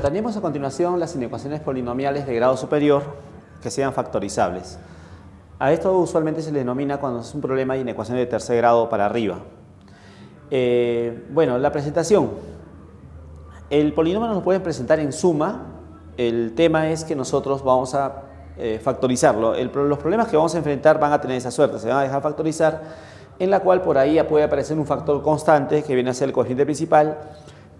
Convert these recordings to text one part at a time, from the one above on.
Trataremos a continuación las inecuaciones polinomiales de grado superior que sean factorizables. A esto usualmente se le denomina cuando es un problema de inecuación de tercer grado para arriba. Bueno, la presentación. El polinomio nos lo pueden presentar en suma. El tema es que nosotros vamos a factorizarlo. Los problemas que vamos a enfrentar van a tener esa suerte, se van a dejar factorizar, en la cual por ahí ya puede aparecer un factor constante que viene a ser el coeficiente principal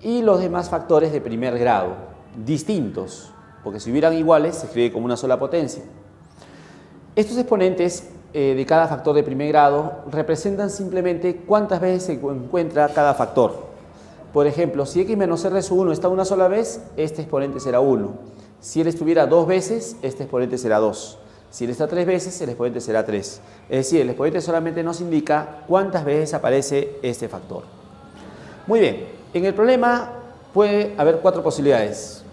y los demás factores de primer grado, distintos, porque si hubieran iguales se escribe como una sola potencia. Estos exponentes de cada factor de primer grado representan simplemente cuántas veces se encuentra cada factor. Por ejemplo, si x menos r sub 1 está una sola vez, este exponente será 1. Si él estuviera dos veces, este exponente será 2. Si él está tres veces, el exponente será 3. Es decir, el exponente solamente nos indica cuántas veces aparece este factor. Muy bien, en el problema puede haber cuatro posibilidades.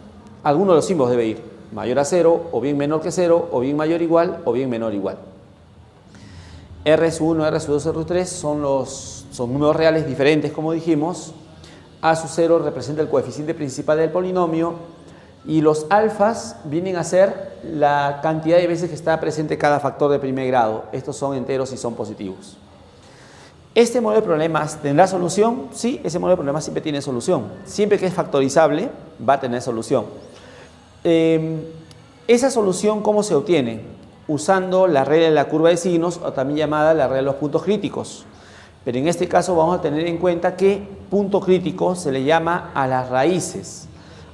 Alguno de los símbolos debe ir mayor a 0, o bien menor que 0, o bien mayor igual, o bien menor igual. R sub 1, R sub 2, R sub 3 son números reales diferentes, como dijimos. A sub 0 representa el coeficiente principal del polinomio y los alfas vienen a ser la cantidad de veces que está presente cada factor de primer grado. Estos son enteros y son positivos. ¿Este modelo de problemas tendrá solución? Sí, ese modelo de problemas siempre tiene solución. Siempre que es factorizable va a tener solución. Esa solución, ¿cómo se obtiene? Usando la regla de la curva de signos, o también llamada la regla de los puntos críticos. Pero en este caso vamos a tener en cuenta que punto crítico se le llama a las raíces.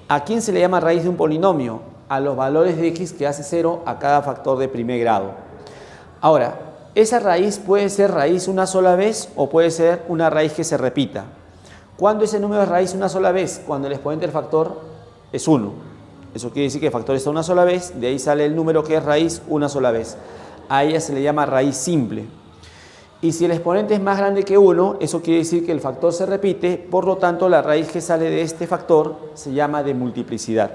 ¿A quién se le llama raíz de un polinomio? A los valores de x que hace 0 a cada factor de primer grado. Ahora, esa raíz puede ser raíz una sola vez o puede ser una raíz que se repita. ¿Cuándo ese número es raíz una sola vez? Cuando el exponente del factor es 1. Eso quiere decir que el factor está una sola vez, de ahí sale el número que es raíz una sola vez. A ella se le llama raíz simple. Y si el exponente es más grande que 1, eso quiere decir que el factor se repite, por lo tanto la raíz que sale de este factor se llama de multiplicidad.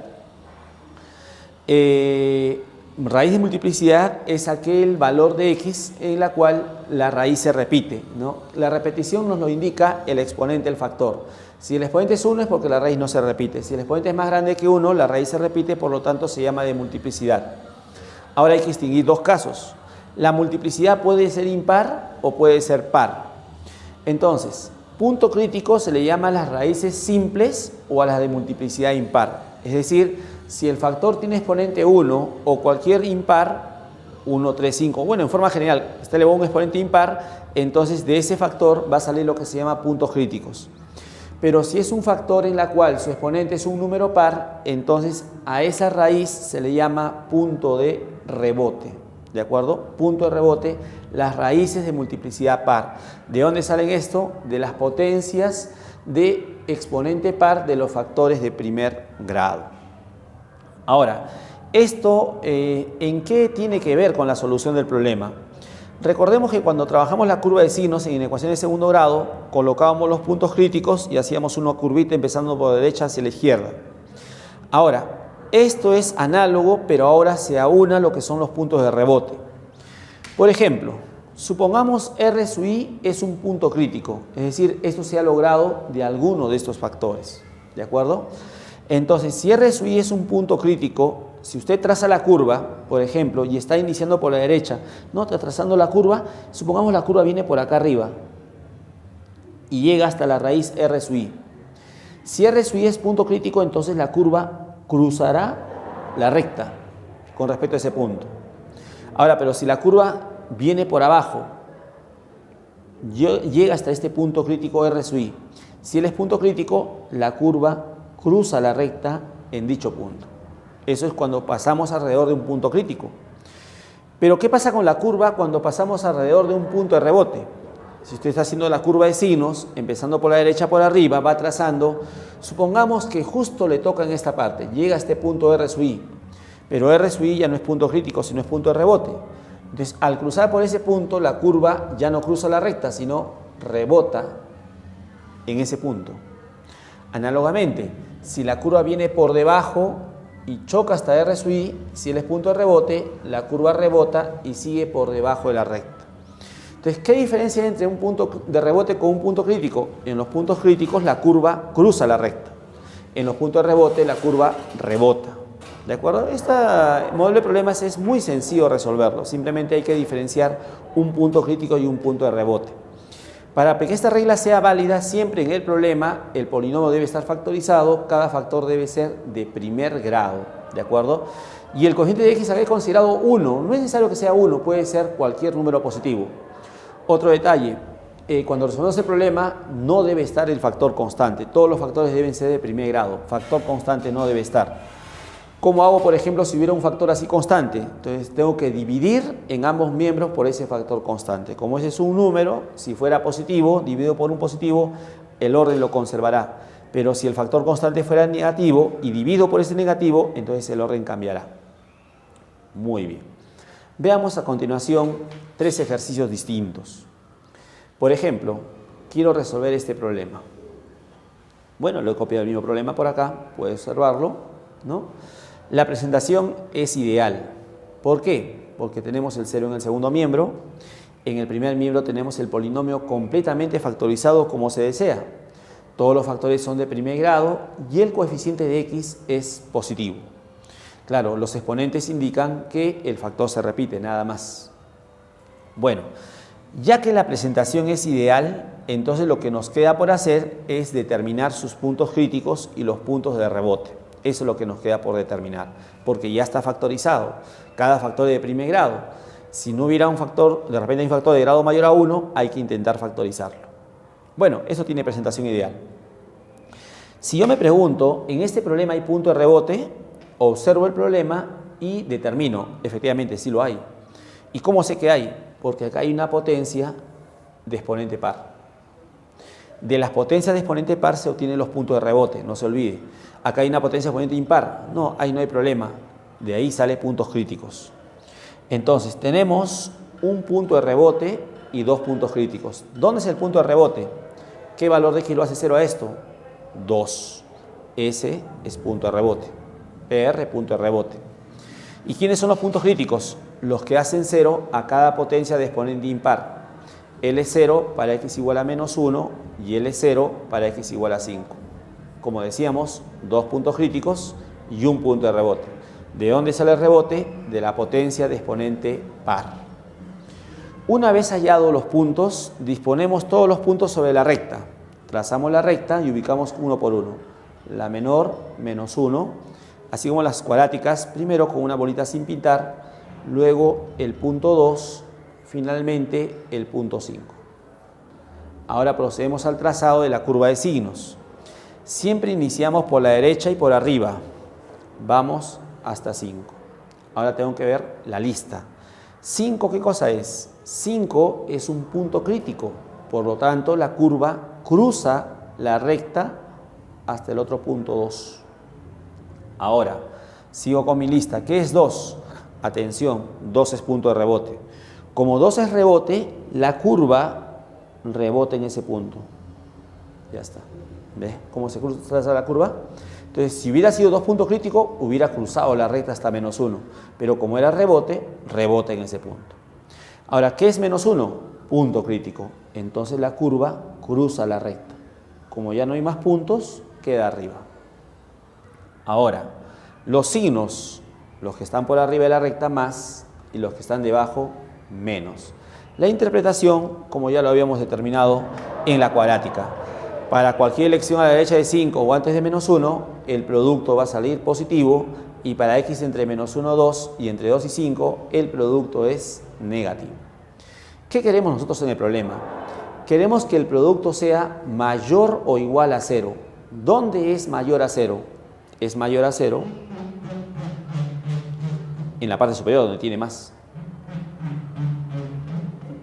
Raíz de multiplicidad es aquel valor de x en la cual la raíz se repite, ¿no? La repetición nos lo indica el exponente del factor. Si el exponente es 1 es porque la raíz no se repite. Si el exponente es más grande que 1, la raíz se repite, por lo tanto se llama de multiplicidad. Ahora hay que distinguir dos casos. La multiplicidad puede ser impar o puede ser par. Entonces, punto crítico se le llama a las raíces simples o a las de multiplicidad impar. Es decir, si el factor tiene exponente 1 o cualquier impar, 1, 3, 5, bueno, en forma general, está elevado a un exponente impar, entonces de ese factor va a salir lo que se llama puntos críticos. Pero si es un factor en la cual su exponente es un número par, entonces a esa raíz se le llama punto de rebote. ¿De acuerdo? Punto de rebote, las raíces de multiplicidad par. ¿De dónde salen esto? De las potencias de exponente par de los factores de primer grado. Ahora, ¿esto en qué tiene que ver con la solución del problema? Recordemos que cuando trabajamos la curva de signos en inecuaciones de segundo grado, colocábamos los puntos críticos y hacíamos una curvita empezando por la derecha hacia la izquierda. Ahora, esto es análogo, pero ahora se aúna lo que son los puntos de rebote. Por ejemplo, supongamos R sub i es un punto crítico, es decir, esto se ha logrado de alguno de estos factores, ¿de acuerdo? Entonces, si R sub i es un punto crítico, si usted traza la curva, por ejemplo, y está iniciando por la derecha, no está trazando la curva, supongamos la curva viene por acá arriba y llega hasta la raíz R sub i. Si R sub i es punto crítico, entonces la curva cruzará la recta con respecto a ese punto. Ahora, pero si la curva viene por abajo, llega hasta este punto crítico R sub i. Si él es punto crítico, la curva cruza la recta en dicho punto. Eso es cuando pasamos alrededor de un punto crítico. Pero ¿qué pasa con la curva cuando pasamos alrededor de un punto de rebote? Si usted está haciendo la curva de signos, empezando por la derecha por arriba, va trazando, supongamos que justo le toca en esta parte, llega a este punto R sub i, pero R sub i ya no es punto crítico, sino es punto de rebote. Entonces, al cruzar por ese punto, la curva ya no cruza la recta, sino rebota en ese punto. Análogamente, si la curva viene por debajo y choca hasta R sub i, si él es punto de rebote, la curva rebota y sigue por debajo de la recta. Entonces, ¿qué diferencia hay entre un punto de rebote con un punto crítico? En los puntos críticos la curva cruza la recta. En los puntos de rebote la curva rebota. ¿De acuerdo? Este modelo de problemas es muy sencillo resolverlo. Simplemente hay que diferenciar un punto crítico y un punto de rebote. Para que esta regla sea válida, siempre en el problema el polinomio debe estar factorizado, cada factor debe ser de primer grado, ¿de acuerdo? Y el cociente de x acá es considerado 1, no es necesario que sea 1, puede ser cualquier número positivo. Otro detalle, cuando resolvemos el problema no debe estar el factor constante, todos los factores deben ser de primer grado, factor constante no debe estar. ¿Cómo hago, por ejemplo, si hubiera un factor así constante? Entonces tengo que dividir en ambos miembros por ese factor constante. Como ese es un número, si fuera positivo, dividido por un positivo, el orden lo conservará. Pero si el factor constante fuera negativo y divido por ese negativo, entonces el orden cambiará. Muy bien. Veamos a continuación 3 ejercicios distintos. Por ejemplo, quiero resolver este problema. Bueno, lo he copiado el mismo problema por acá, puedes observarlo, ¿no? La presentación es ideal. ¿Por qué? Porque tenemos el 0 en el segundo miembro. En el primer miembro tenemos el polinomio completamente factorizado como se desea. Todos los factores son de primer grado y el coeficiente de x es positivo. Claro, los exponentes indican que el factor se repite, nada más. Bueno, ya que la presentación es ideal, entonces lo que nos queda por hacer es determinar sus puntos críticos y los puntos de rebote. Eso es lo que nos queda por determinar, porque ya está factorizado. Cada factor es de primer grado. Si no hubiera un factor, de repente hay un factor de grado mayor a 1, hay que intentar factorizarlo. Bueno, eso tiene presentación ideal. Si yo me pregunto, en este problema hay punto de rebote, observo el problema y determino, efectivamente, sí lo hay. ¿Y cómo sé que hay? Porque acá hay una potencia de exponente par. De las potencias de exponente par se obtienen los puntos de rebote, no se olvide. Acá hay una potencia de exponente impar, no, ahí no hay problema. De ahí salen puntos críticos. Entonces, tenemos un punto de rebote y 2 puntos críticos. ¿Dónde es el punto de rebote? ¿Qué valor de x lo hace 0 a esto? 2. Ese es punto de rebote. PR, punto de rebote. ¿Y quiénes son los puntos críticos? Los que hacen 0 a cada potencia de exponente impar. L0 para x igual a menos 1 y L0 para x igual a 5. Como decíamos, 2 puntos críticos y un punto de rebote. ¿De dónde sale el rebote? De la potencia de exponente par. Una vez hallados los puntos, disponemos todos los puntos sobre la recta. Trazamos la recta y ubicamos uno por uno. La menor, menos 1, así como las cuadráticas, primero con una bolita sin pintar, luego el punto 2, finalmente el punto 5. Ahora procedemos al trazado de la curva de signos. Siempre iniciamos por la derecha y por arriba. Vamos hasta 5. Ahora tengo que ver la lista. 5, ¿qué cosa es? 5 es un punto crítico. Por lo tanto, la curva cruza la recta hasta el otro punto 2. Ahora, sigo con mi lista. ¿Qué es 2? Atención, 2 es punto de rebote. Como 2 es rebote, la curva rebota en ese punto. Ya está. ¿Ves cómo se cruza la curva? Entonces, si hubiera sido 2 puntos críticos, hubiera cruzado la recta hasta menos 1. Pero como era rebote, rebota en ese punto. Ahora, ¿qué es menos 1? Punto crítico. Entonces la curva cruza la recta. Como ya no hay más puntos, queda arriba. Ahora, los signos, los que están por arriba de la recta más y los que están debajo menos. La interpretación, como ya lo habíamos determinado en la cuadrática. Para cualquier elección a la derecha de 5 o antes de menos 1, el producto va a salir positivo y para x entre menos 1, 2 y entre 2 y 5, el producto es negativo. ¿Qué queremos nosotros en el problema? Queremos que el producto sea mayor o igual a 0. ¿Dónde es mayor a 0? Es mayor a 0 en la parte superior donde tiene más.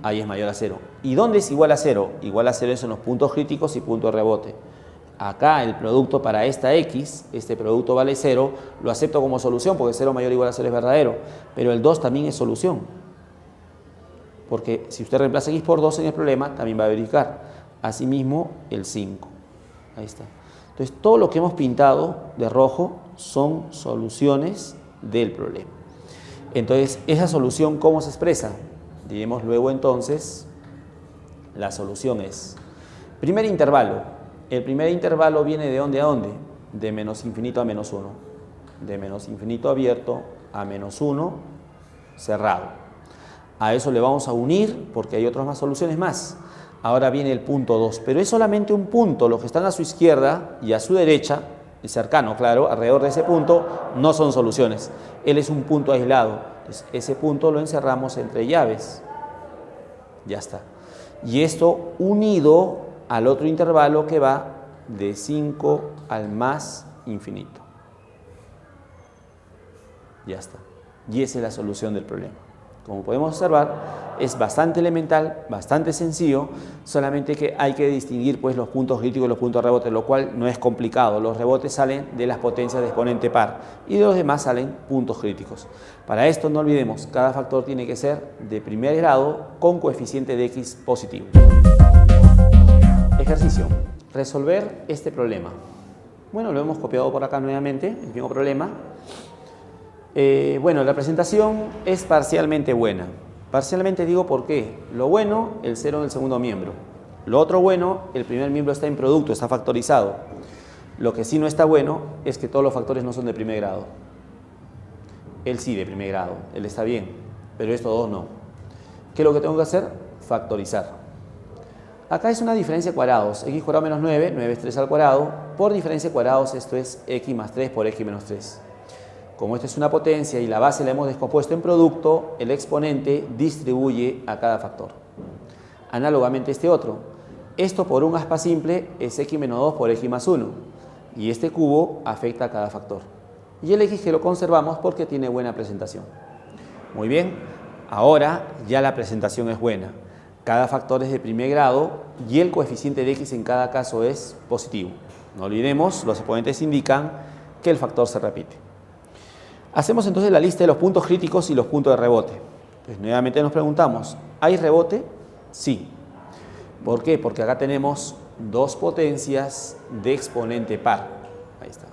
Ahí es mayor a 0. ¿Y dónde es igual a 0? Igual a 0 son los puntos críticos y puntos de rebote. Acá el producto para esta x, este producto vale 0, lo acepto como solución porque 0 mayor o igual a 0 es verdadero, pero el 2 también es solución. Porque si usted reemplaza x por 2 en el problema, también va a verificar. Asimismo, el 5. Ahí está. Entonces, todo lo que hemos pintado de rojo son soluciones del problema. Entonces, esa solución, ¿cómo se expresa? Diremos luego entonces, la solución es, primer intervalo. El primer intervalo viene ¿de dónde a dónde? de menos infinito a menos 1, de menos infinito abierto a menos 1 cerrado. A eso le vamos a unir porque hay otras más soluciones más. Ahora viene el punto 2, pero es solamente un punto. Los que están a su izquierda y a su derecha, el cercano, claro, alrededor de ese punto, no son soluciones. Él es un punto aislado. Entonces, ese punto lo encerramos entre llaves. Ya está. Y esto unido al otro intervalo que va de 5 al más infinito. Ya está. Y esa es la solución del problema. Como podemos observar, es bastante elemental, bastante sencillo, solamente que hay que distinguir pues, los puntos críticos y los puntos de rebote, lo cual no es complicado. Los rebotes salen de las potencias de exponente par y de los demás salen puntos críticos. Para esto no olvidemos, cada factor tiene que ser de primer grado con coeficiente de x positivo. Ejercicio. Resolver este problema. Bueno, lo hemos copiado por acá nuevamente, el mismo problema. Bueno, la presentación es parcialmente buena. Parcialmente digo por qué. Lo bueno, el 0 en el segundo miembro. Lo otro bueno, el primer miembro está en producto, está factorizado. Lo que sí no está bueno es que todos los factores no son de primer grado. Él sí de primer grado, él está bien, pero estos dos no. ¿Qué es lo que tengo que hacer? Factorizar. Acá es una diferencia de cuadrados. X cuadrado menos 9, 9 es 3 al cuadrado. Por diferencia de cuadrados esto es x más 3 por x menos 3. Como esto es una potencia y la base la hemos descompuesto en producto, el exponente distribuye a cada factor. Análogamente este otro. Esto por un aspa simple es x menos 2 por x más 1. Y este cubo afecta a cada factor. Y el x que lo conservamos porque tiene buena presentación. Muy bien, ahora ya la presentación es buena. Cada factor es de primer grado y el coeficiente de x en cada caso es positivo. No olvidemos, los exponentes indican que el factor se repite. Hacemos entonces la lista de los puntos críticos y los puntos de rebote. Pues nuevamente nos preguntamos, ¿hay rebote? Sí. ¿Por qué? Porque acá tenemos dos potencias de exponente par. Ahí está.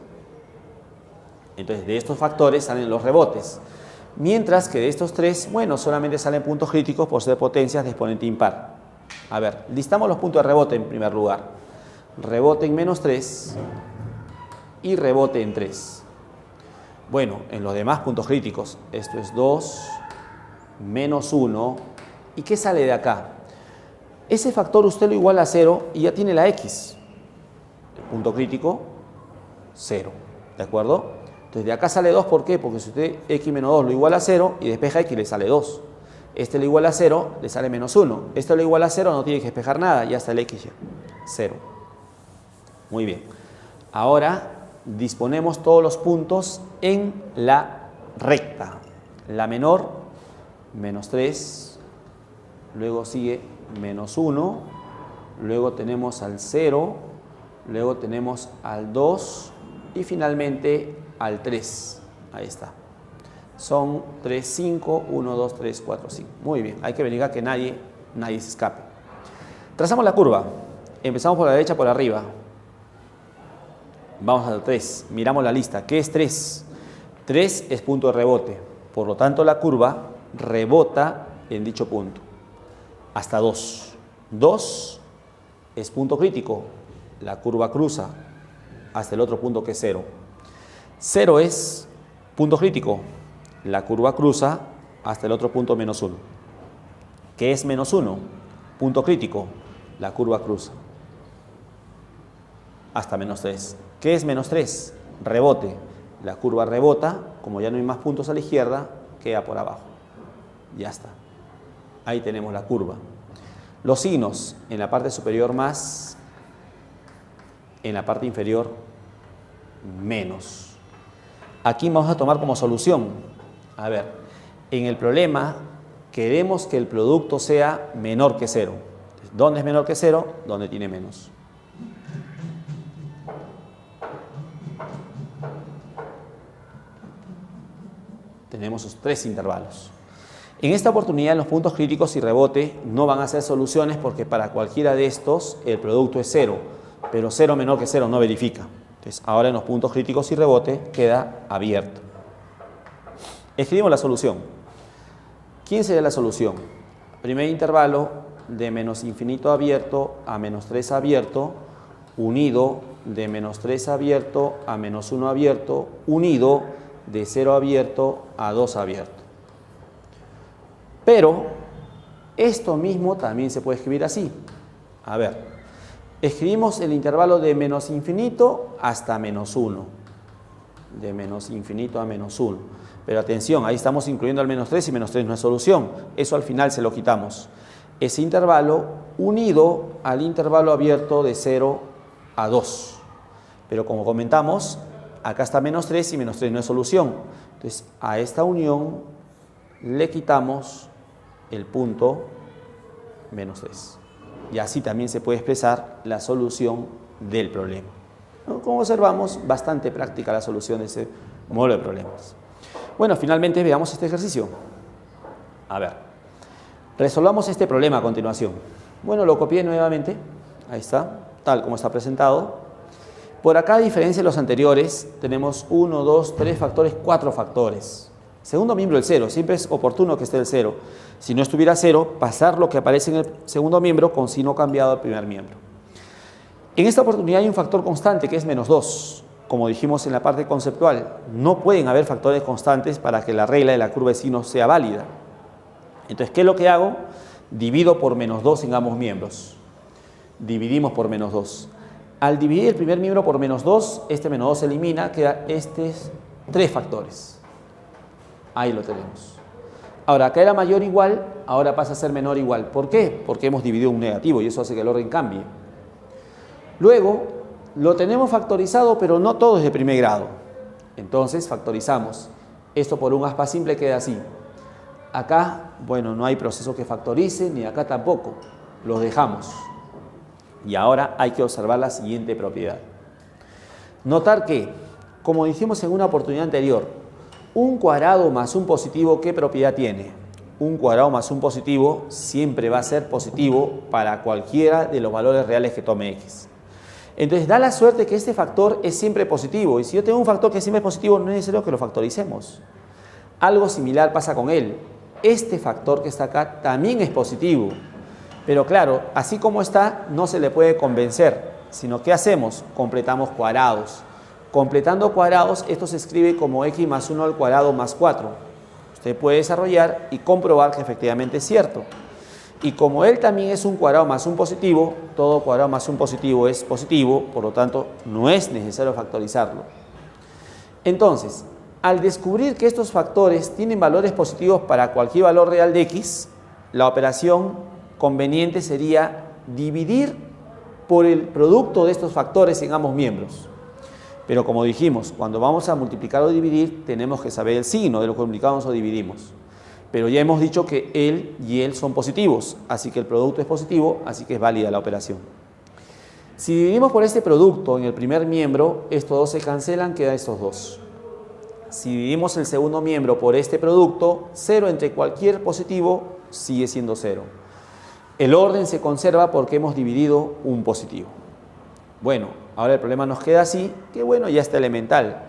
Entonces de estos factores salen los rebotes. Mientras que de estos tres, bueno, solamente salen puntos críticos por ser potencias de exponente impar. A ver, listamos los puntos de rebote en primer lugar. Rebote en menos 3 y rebote en 3. Bueno, en los demás puntos críticos, esto es 2, menos 1. ¿Y qué sale de acá? Ese factor usted lo iguala a 0 y ya tiene la x. El punto crítico, 0. ¿De acuerdo? Entonces de acá sale 2, ¿por qué? Porque si usted x menos 2 lo iguala a 0 y despeja x le sale 2. Este lo iguala a 0, le sale menos 1. Este lo iguala a 0, no tiene que despejar nada, ya está el x ya. 0. Muy bien. Ahora disponemos todos los puntos en la recta. La menor, menos 3, luego sigue menos 1, luego tenemos al 0, luego tenemos al 2 y finalmente al 3. Ahí está. Son 3, 5, 1, 2, 3, 4, 5. Muy bien, hay que verificar que nadie se escape. Trazamos la curva. Empezamos por la derecha, por arriba. Vamos al 3, miramos la lista. ¿Qué es 3? 3 es punto de rebote, por lo tanto la curva rebota en dicho punto. Hasta 2. 2 es punto crítico, la curva cruza hasta el otro punto que es 0. 0 es punto crítico, la curva cruza hasta el otro punto menos 1. ¿Qué es menos 1? Punto crítico, la curva cruza hasta menos 3. ¿Qué es menos 3? Rebote. La curva rebota, como ya no hay más puntos a la izquierda, queda por abajo. Ya está. Ahí tenemos la curva. Los signos, en la parte superior más, en la parte inferior menos. Aquí vamos a tomar como solución. A ver, en el problema queremos que el producto sea menor que 0. ¿Dónde es menor que 0? Donde tiene menos. Tenemos sus tres intervalos. En esta oportunidad los puntos críticos y rebote no van a ser soluciones porque para cualquiera de estos el producto es 0, pero 0 menor que 0 no verifica. Entonces ahora en los puntos críticos y rebote queda abierto. Escribimos la solución. ¿Quién sería la solución? Primer intervalo de menos infinito abierto a menos 3 abierto unido de menos 3 abierto a menos 1 abierto unido de 0 abierto a 2 abierto. Pero esto mismo también se puede escribir así. A ver, escribimos el intervalo de menos infinito hasta menos 1. De menos infinito a menos 1. Pero atención, ahí estamos incluyendo al menos 3 y menos 3 no es solución. Eso al final se lo quitamos. Ese intervalo unido al intervalo abierto de 0 a 2. Pero como comentamos, acá está menos 3 y menos 3 no es solución. Entonces, a esta unión le quitamos el punto menos 3. Y así también se puede expresar la solución del problema. Como observamos, bastante práctica la solución de ese módulo de problemas. Bueno, finalmente veamos este ejercicio. A ver, resolvamos este problema a continuación. Bueno, lo copié nuevamente. Ahí está, tal como está presentado. Por acá, a diferencia de los anteriores, tenemos 1, 2, 3 factores, 4 factores. Segundo miembro del 0, siempre es oportuno que esté el 0. Si no estuviera 0, pasar lo que aparece en el segundo miembro con signo cambiado al primer miembro. En esta oportunidad hay un factor constante que es menos 2. Como dijimos en la parte conceptual, no pueden haber factores constantes para que la regla de la curva de signos sea válida. Entonces, ¿qué es lo que hago? Divido por menos 2 en ambos miembros. Dividimos por menos 2. Al dividir el primer miembro por menos 2, este menos 2 se elimina, queda estos 3 factores. Ahí lo tenemos. Ahora, acá era mayor o igual, ahora pasa a ser menor o igual. ¿Por qué? Porque hemos dividido un negativo y eso hace que el orden cambie. Luego, lo tenemos factorizado, pero no todo es de primer grado. Entonces, factorizamos. Esto por un aspa simple queda así. Acá, bueno, no hay proceso que factorice, ni acá tampoco. Los dejamos. Y ahora hay que observar la siguiente propiedad. Notar que, como dijimos en una oportunidad anterior, un cuadrado más un positivo, ¿qué propiedad tiene? Un cuadrado más un positivo siempre va a ser positivo para cualquiera de los valores reales que tome x. Entonces da la suerte que este factor es siempre positivo. Y si yo tengo un factor que siempre es positivo, no es necesario que lo factoricemos. Algo similar pasa con él. Este factor que está acá también es positivo. Pero claro, así como está, no se le puede convencer. Sino, ¿qué hacemos? Completamos cuadrados. Completando cuadrados, esto se escribe como x más 1 al cuadrado más 4. Usted puede desarrollar y comprobar que efectivamente es cierto. Y como él también es un cuadrado más un positivo, todo cuadrado más un positivo es positivo, por lo tanto, no es necesario factorizarlo. Entonces, al descubrir que estos factores tienen valores positivos para cualquier valor real de x, la operación conveniente sería dividir por el producto de estos factores en ambos miembros. Pero como dijimos, cuando vamos a multiplicar o dividir, tenemos que saber el signo de lo que multiplicamos o dividimos. Pero ya hemos dicho que él y él son positivos, así que el producto es positivo, así que es válida la operación. Si dividimos por este producto en el primer miembro, estos dos se cancelan, quedan estos dos. Si dividimos el segundo miembro por este producto, 0 entre cualquier positivo sigue siendo 0. El orden se conserva porque hemos dividido un positivo. Bueno, ahora el problema nos queda así, que bueno, ya está elemental,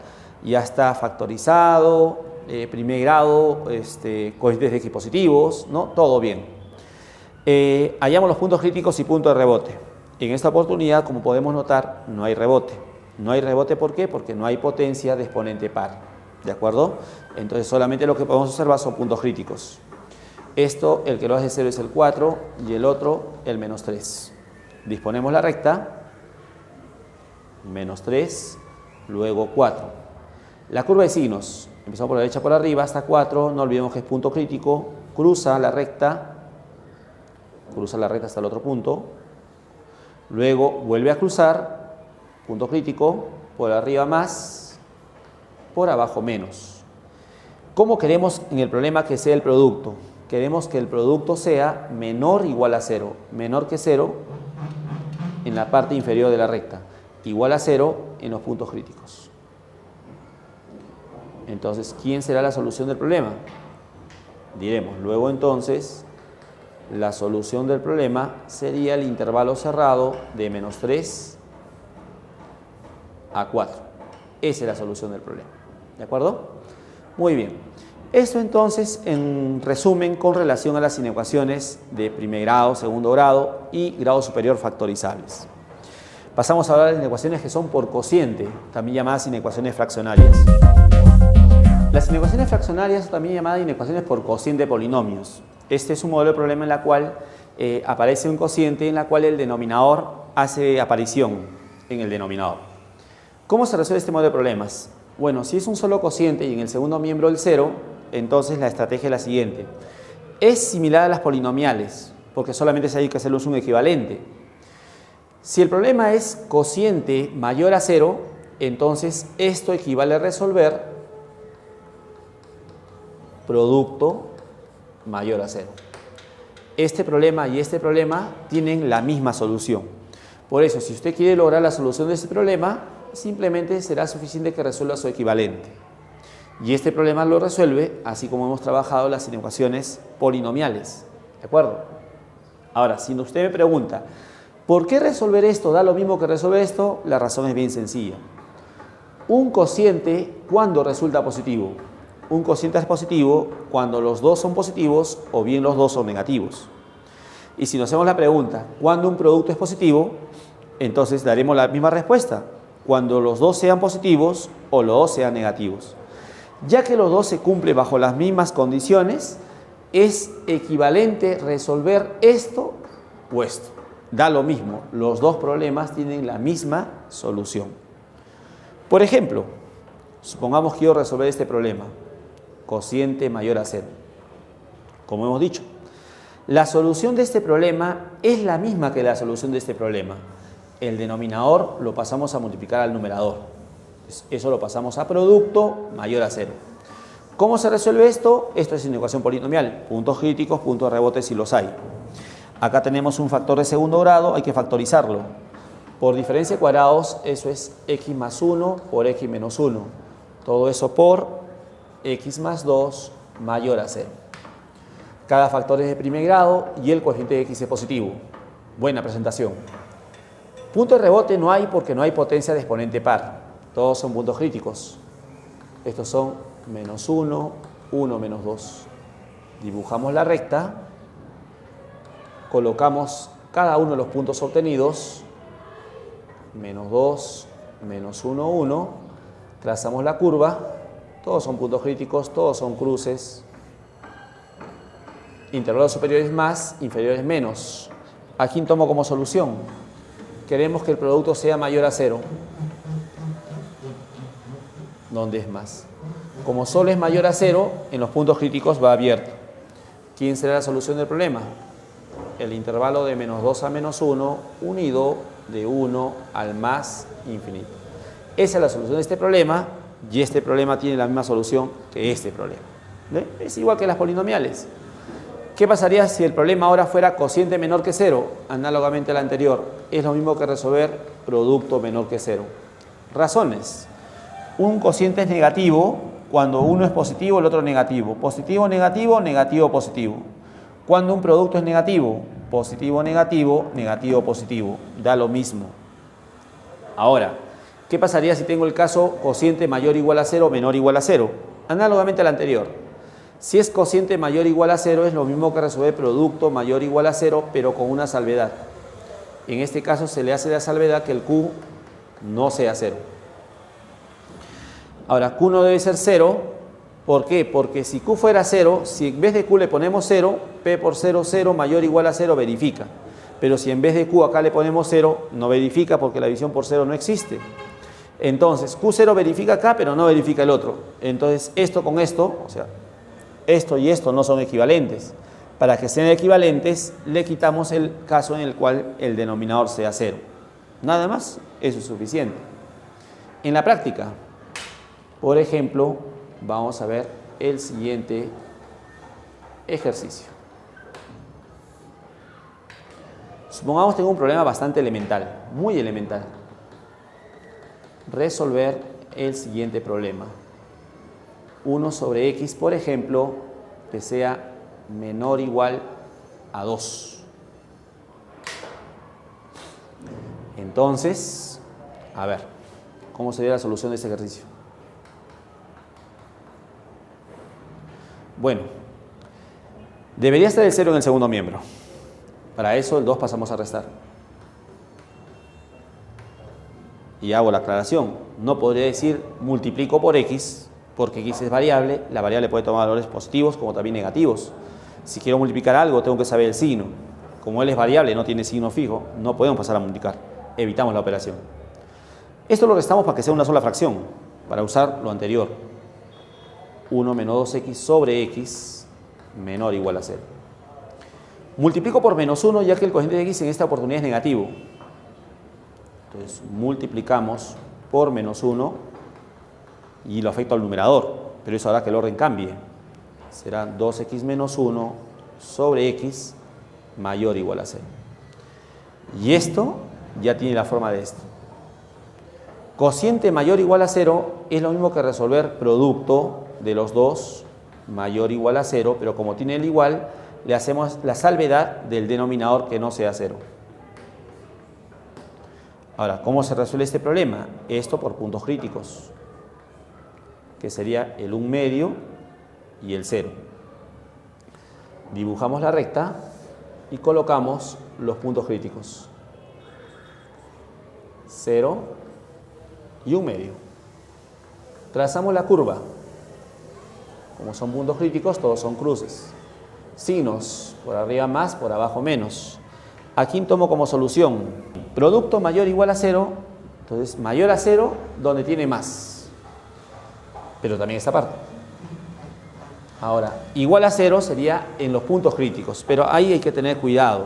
ya está factorizado, primer grado, coeficientes de x positivos, ¿no? Todo bien. Hallamos los puntos críticos y puntos de rebote. En esta oportunidad, como podemos notar, no hay rebote. No hay rebote, ¿por qué? Porque no hay potencia de exponente par, ¿de acuerdo? Entonces solamente lo que podemos observar son puntos críticos. Esto, el que lo hace 0 es el 4 y el otro el menos 3. Disponemos la recta, menos 3, luego 4. La curva de signos, empezamos por la derecha por arriba hasta 4, no olvidemos que es punto crítico, cruza la recta hasta el otro punto, luego vuelve a cruzar, punto crítico, por arriba más, por abajo menos. ¿Cómo queremos en el problema que sea el producto? Queremos que el producto sea menor o igual a 0, menor que 0 en la parte inferior de la recta, igual a 0 en los puntos críticos. Entonces, ¿quién será la solución del problema? Diremos, luego entonces, la solución del problema sería el intervalo cerrado de menos 3 a 4. Esa es la solución del problema. ¿De acuerdo? Muy bien. Esto entonces, en resumen, con relación a las inecuaciones de primer grado, segundo grado y grado superior factorizables. Pasamos a hablar de inecuaciones que son por cociente, también llamadas inecuaciones fraccionarias. Las inecuaciones fraccionarias son también llamadas inecuaciones por cociente de polinomios. Este es un modelo de problema en el cual aparece un cociente en la cual el denominador hace aparición en el denominador. ¿Cómo se resuelve este modelo de problemas? Bueno, si es un solo cociente y en el segundo miembro el 0, entonces la estrategia es la siguiente. Es similar a las polinomiales, porque solamente hay que hacerles un equivalente. Si el problema es cociente mayor a 0, entonces esto equivale a resolver producto mayor a 0. Este problema y este problema tienen la misma solución. Por eso, si usted quiere lograr la solución de este problema, simplemente será suficiente que resuelva su equivalente. Y este problema lo resuelve, así como hemos trabajado las inecuaciones polinomiales. ¿De acuerdo? Ahora, si usted me pregunta, ¿por qué resolver esto da lo mismo que resolver esto? La razón es bien sencilla. Un cociente, ¿cuándo resulta positivo? Un cociente es positivo cuando los dos son positivos o bien los dos son negativos. Y si nos hacemos la pregunta, ¿cuándo un producto es positivo? Entonces daremos la misma respuesta, cuando los dos sean positivos o los dos sean negativos. Ya que los dos se cumplen bajo las mismas condiciones, es equivalente resolver esto o esto. Da lo mismo, los dos problemas tienen la misma solución. Por ejemplo, supongamos que quiero resolver este problema, cociente mayor a 0. Como hemos dicho, la solución de este problema es la misma que la solución de este problema. El denominador lo pasamos a multiplicar al numerador. Eso lo pasamos a producto mayor a 0. ¿Cómo se resuelve esto? Esto es inecuación polinomial. Puntos críticos, puntos de rebote si los hay. Acá tenemos un factor de segundo grado, hay que factorizarlo. Por diferencia de cuadrados, eso es x más 1 por x menos 1. Todo eso por x más 2 mayor a 0. Cada factor es de primer grado y el coeficiente de x es positivo. Buena presentación. Punto de rebote no hay porque no hay potencia de exponente par. Todos son puntos críticos. Estos son menos 1, 1 menos 2. Dibujamos la recta. Colocamos cada uno de los puntos obtenidos. Menos 2, menos 1, 1. Trazamos la curva. Todos son puntos críticos, todos son cruces. Intervalos superiores más, inferiores menos. ¿A quién tomo como solución? Queremos que el producto sea mayor a 0. ¿Dónde es más? Como solo es mayor a 0, en los puntos críticos va abierto. ¿Quién será la solución del problema? El intervalo de menos 2 a menos 1 unido de 1 al más infinito. Esa es la solución de este problema y este problema tiene la misma solución que este problema. ¿Ve? Es igual que las polinomiales. ¿Qué pasaría si el problema ahora fuera cociente menor que 0? Análogamente al anterior, es lo mismo que resolver producto menor que 0. Razones. Un cociente es negativo cuando uno es positivo, el otro negativo. Positivo, negativo, negativo, positivo. Cuando un producto es negativo, positivo, negativo, negativo, positivo. Da lo mismo. Ahora, ¿qué pasaría si tengo el caso cociente mayor o igual a 0, menor o igual a 0? Análogamente al anterior. Si es cociente mayor o igual a 0, es lo mismo que resolver producto mayor o igual a 0, pero con una salvedad. En este caso se le hace la salvedad que el Q no sea 0. Ahora, Q no debe ser 0. ¿Por qué? Porque si Q fuera 0, si en vez de Q le ponemos 0, P por 0, 0 mayor o igual a 0 verifica. Pero si en vez de Q acá le ponemos 0, no verifica porque la división por 0 no existe. Entonces, Q0 verifica acá, pero no verifica el otro. Entonces, esto con esto, o sea, esto y esto no son equivalentes. Para que sean equivalentes, le quitamos el caso en el cual el denominador sea 0. Nada más, eso es suficiente. En la práctica, por ejemplo, vamos a ver el siguiente ejercicio. Supongamos que tengo un problema bastante elemental, muy elemental. Resolver el siguiente problema. 1 sobre x, por ejemplo, que sea menor o igual a 2. Entonces, a ver, ¿cómo sería la solución de este ejercicio? Bueno, debería estar el 0 en el segundo miembro. Para eso el 2 pasamos a restar. y hago la aclaración, no podría decir multiplico por x, porque x es variable, la variable puede tomar valores positivos como también negativos. Si quiero multiplicar algo, tengo que saber el signo. Como él es variable, no tiene signo fijo, no podemos pasar a multiplicar. Evitamos la operación. Esto lo restamos para que sea una sola fracción, para usar lo anterior. 1 menos 2x sobre x menor o igual a 0. Multiplico por menos 1 ya que el cociente de x en esta oportunidad es negativo. Entonces multiplicamos por menos 1 y lo afecto al numerador, pero eso hará que el orden cambie. Será 2x menos 1 sobre x mayor o igual a 0. Y esto ya tiene la forma de esto. Cociente mayor o igual a 0 es lo mismo que resolver producto de los dos mayor o igual a 0, pero como tiene el igual, le hacemos la salvedad del denominador que no sea 0. Ahora, ¿cómo se resuelve este problema? Esto por puntos críticos, que sería el 1 medio y el 0. Dibujamos la recta y colocamos los puntos críticos. 0 y 1 medio. Trazamos la curva. Como son puntos críticos, todos son cruces. Signos, por arriba más, por abajo menos. Aquí tomo como solución producto mayor o igual a 0, entonces mayor a 0 donde tiene más, pero también esta parte. Ahora, igual a 0 sería en los puntos críticos, pero ahí hay que tener cuidado.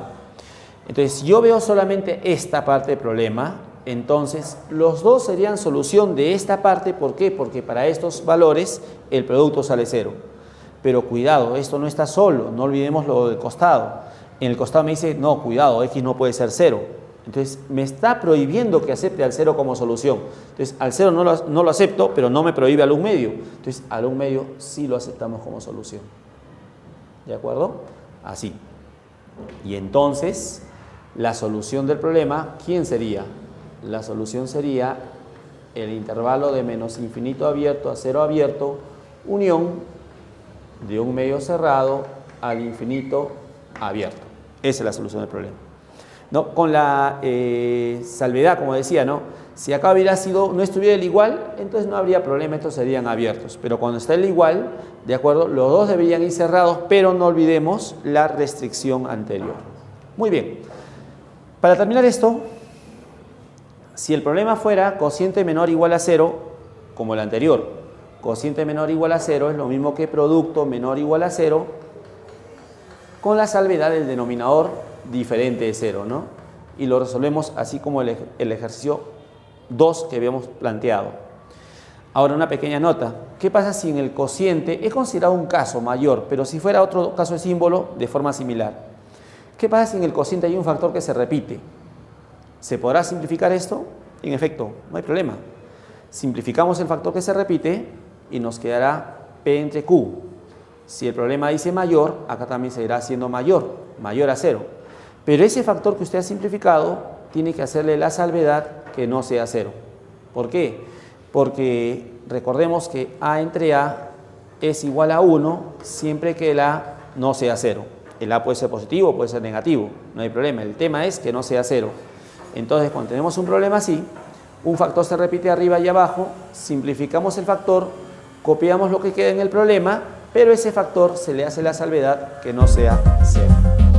Entonces, si yo veo solamente esta parte del problema, entonces los dos serían solución de esta parte. ¿Por qué? Porque para estos valores el producto sale 0. Pero cuidado, esto no está solo, no olvidemos lo del costado. En el costado me dice, no, cuidado, x no puede ser 0. Entonces me está prohibiendo que acepte al 0 como solución. Entonces al 0 no lo acepto, pero no me prohíbe al 1 medio. Entonces al 1 medio sí lo aceptamos como solución. ¿De acuerdo? Así. Y entonces la solución del problema, ¿quién sería? La solución sería el intervalo de menos infinito abierto a 0 abierto, unión de 1 medio cerrado al infinito abierto. Esa es la solución del problema. ¿No? Con la salvedad, como decía, ¿no? Si acá hubiera sido, no estuviera el igual, entonces no habría problema, estos serían abiertos. Pero cuando está el igual, ¿de acuerdo? Los dos deberían ir cerrados, pero no olvidemos la restricción anterior. Muy bien. Para terminar esto, si el problema fuera cociente menor o igual a 0, como el anterior, cociente menor o igual a 0 es lo mismo que producto menor o igual a 0, con la salvedad del denominador diferente de 0, ¿no? Y lo resolvemos así como el ejercicio 2 que habíamos planteado. Ahora una pequeña nota. ¿Qué pasa si en el cociente, he considerado un caso mayor, pero si fuera otro caso de símbolo de forma similar? ¿Qué pasa si en el cociente hay un factor que se repite? ¿Se podrá simplificar esto? En efecto, no hay problema. Simplificamos el factor que se repite y nos quedará P entre Q. Si el problema dice mayor, acá también seguirá siendo mayor a 0. Pero ese factor que usted ha simplificado tiene que hacerle la salvedad que no sea 0. ¿Por qué? Porque recordemos que A entre A es igual a 1 siempre que el A no sea 0. El A puede ser positivo, puede ser negativo, no hay problema. El tema es que no sea 0. Entonces, cuando tenemos un problema así, un factor se repite arriba y abajo, simplificamos el factor, copiamos lo que queda en el problema, pero ese factor se le hace la salvedad que no sea 0.